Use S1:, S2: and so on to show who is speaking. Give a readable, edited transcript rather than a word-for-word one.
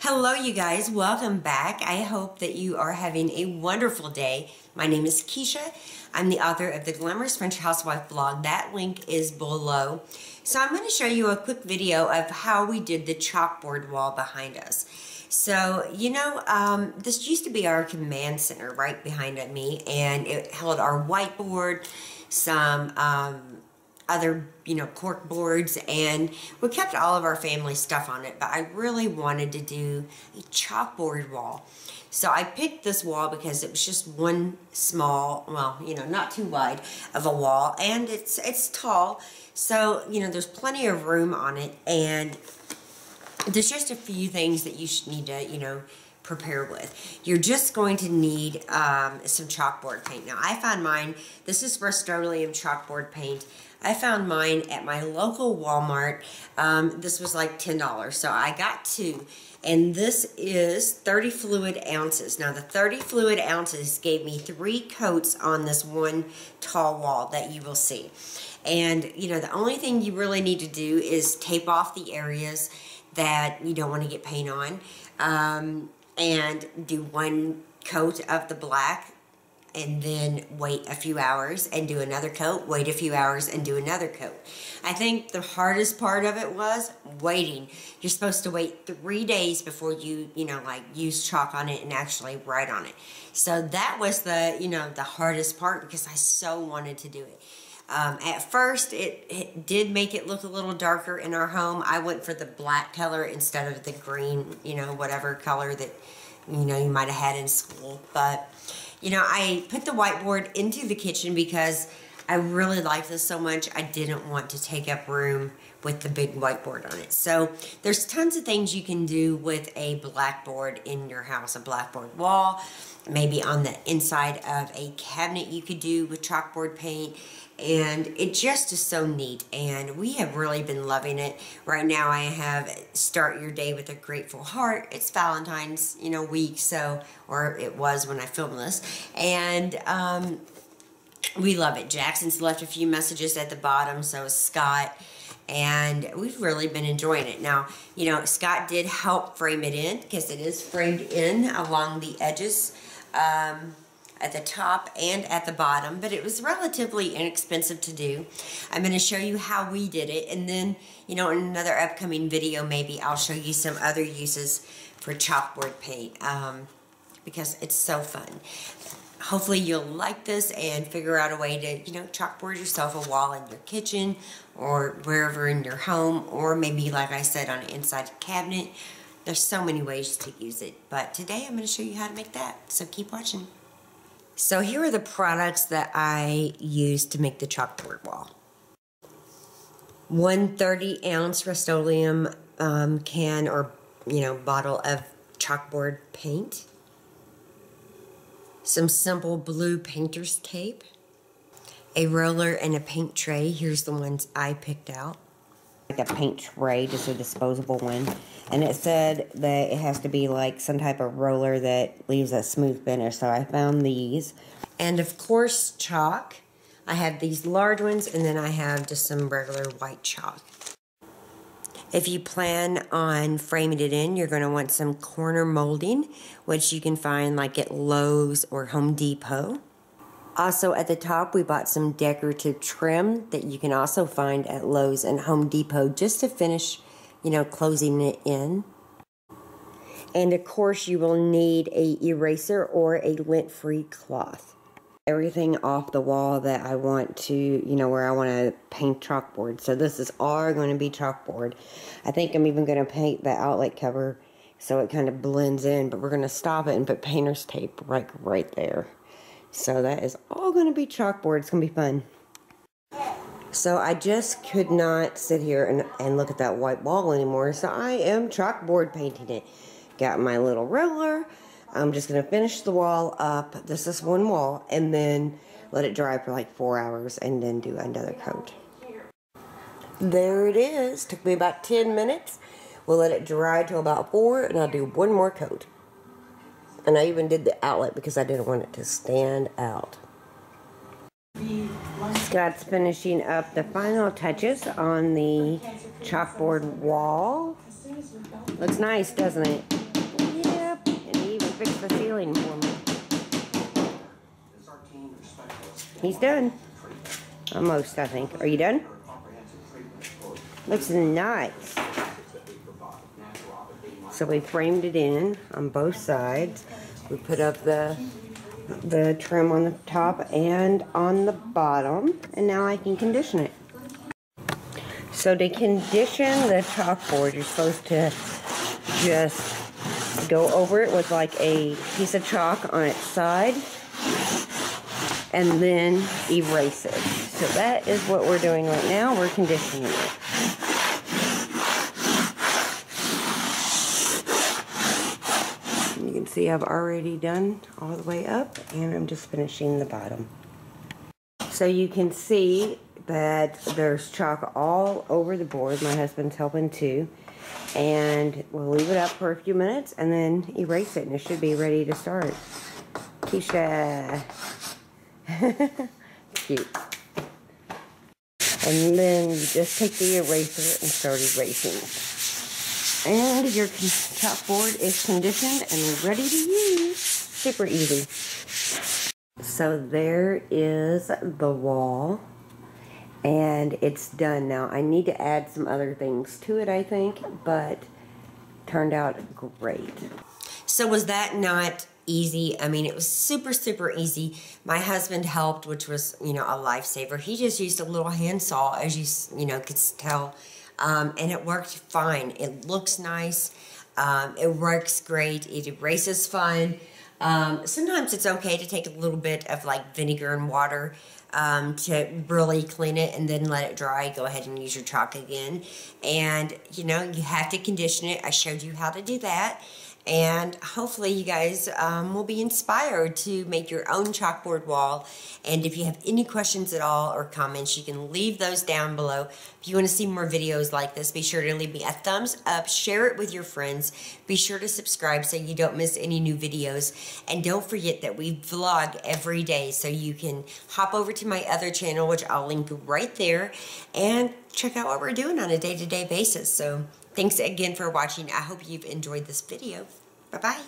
S1: Hello you guys, welcome back. I hope that you are having a wonderful day. My name is Kisha. I'm the author of the Glamorous French Housewife blog. That link is below. So I'm going to show you a quick video of how we did the chalkboard wall behind us. So, this used to be our command center right behind me, and it held our whiteboard, some other, cork boards, and we kept all of our family stuff on it, but I really wanted to do a chalkboard wall. So I picked this wall because it was just one small, well, not too wide of a wall, and it's tall, so, there's plenty of room on it, and there's just a few things that you should need to, prepare with. You're just going to need some chalkboard paint. Now, I found mine. This is Rust-Oleum chalkboard paint. I found mine at my local Walmart. This was like $10, so I got two. And this is 30 fluid ounces. Now, the 30 fluid ounces gave me 3 coats on this one tall wall that you will see. And, the only thing you really need to do is tape off the areas that you don't want to get paint on. And do 1 coat of the black, and then wait a few hours and do another coat, wait a few hours and do another coat. I think the hardest part of it was waiting. You're supposed to wait 3 days before you, use chalk on it and actually write on it. So that was the, the hardest part, because I so wanted to do it. At first, it did make it look a little darker in our home. I went for the black color instead of the green, whatever color that, you might have had in school. But, I put the whiteboard into the kitchen because I really like this so much. I didn't want to take up room with the big whiteboard on it. So there's tons of things you can do with a blackboard in your house, a blackboard wall. Maybe on the inside of a cabinet you could do with chalkboard paint. And it just is so neat, and we have really been loving it. Right now I have Start Your Day with a Grateful Heart. It's Valentine's, week, so, or it was when I filmed this, and we love it. Jackson's left a few messages at the bottom, so is Scott, and we've really been enjoying it. Now, Scott did help frame it in, because it is framed in along the edges, at the top and at the bottom, but it was relatively inexpensive to do. I'm going to show you how we did it, and then, in another upcoming video, maybe I'll show you some other uses for chalkboard paint, because it's so fun. Hopefully you'll like this and figure out a way to, chalkboard yourself a wall in your kitchen or wherever in your home, or maybe, like I said, on an inside cabinet. There's so many ways to use it, but today I'm going to show you how to make that, so keep watching. So here are the products that I used to make the chalkboard wall. 1 30-ounce Rust-Oleum can or, bottle of chalkboard paint. Some simple blue painter's tape. A roller and a paint tray. Here's the ones I picked out. Like a paint tray, just a disposable one. And it said that it has to be like some type of roller that leaves a smooth finish, so I found these. And of course, chalk. I have these large ones, and then I have just some regular white chalk. If you plan on framing it in, you're going to want some corner molding, which you can find like at Lowe's or Home Depot. Also at the top, we bought some decorative trim that you can also find at Lowe's and Home Depot, just to finish, closing it in. And of course, you will need a eraser or a lint-free cloth. Everything off the wall that I want to, where I want to paint chalkboard. So this is all going to be chalkboard. I think I'm even going to paint the outlet cover so it kind of blends in, but we're going to stop it and put painter's tape right there. So that is all going to be chalkboard. It's going to be fun. So I just could not sit here and look at that white wall anymore. So I am chalkboard painting it. Got my little roller. I'm just going to finish the wall up. This is one wall. And then let it dry for like 4 hours. And then do another coat. There it is. Took me about 10 minutes. We'll let it dry till about 4. And I'll do one more coat. And I even did the outlet because I didn't want it to stand out. Scott's finishing up the final touches on the chalkboard wall. Looks nice, doesn't it? fix the ceiling for me. He's done. Almost, I think. Are you done? Looks nice. So we framed it in on both sides. We put up the trim on the top and on the bottom, and now I can condition it. So to condition the chalkboard, you're supposed to just go over it with like a piece of chalk on its side and then erase it. So that is what we're doing right now. We're conditioning it. You can see I've already done all the way up, and I'm just finishing the bottom. So you can see that there's chalk all over the board. My husband's helping too. And we'll leave it up for a few minutes and then erase it, and it should be ready to start. Kisha. Cute. And then you just take the eraser and start erasing. And your chalkboard is conditioned and ready to use. Super easy. So there is the wall. And it's done now. I need to add some other things to it, I think, but turned out great. So was that not easy? I mean, it was super, super easy. My husband helped, which was, you know, a lifesaver. He just used a little handsaw, as you know, could tell, and it worked fine. It looks nice. It works great. It erases fine. Sometimes it's okay to take a little bit of like vinegar and water to really clean it and then let it dry. Go ahead and use your chalk again. And, you know, you have to condition it. I showed you how to do that. And hopefully you guys will be inspired to make your own chalkboard wall. And if you have any questions at all or comments, you can leave those down below. If you want to see more videos like this, be sure to leave me a thumbs up, share it with your friends. Be sure to subscribe so you don't miss any new videos. And don't forget that we vlog every day, so you can hop over to my other channel, which I'll link right there, and check out what we're doing on a day-to-day basis. So thanks again for watching. I hope you've enjoyed this video. Bye-bye.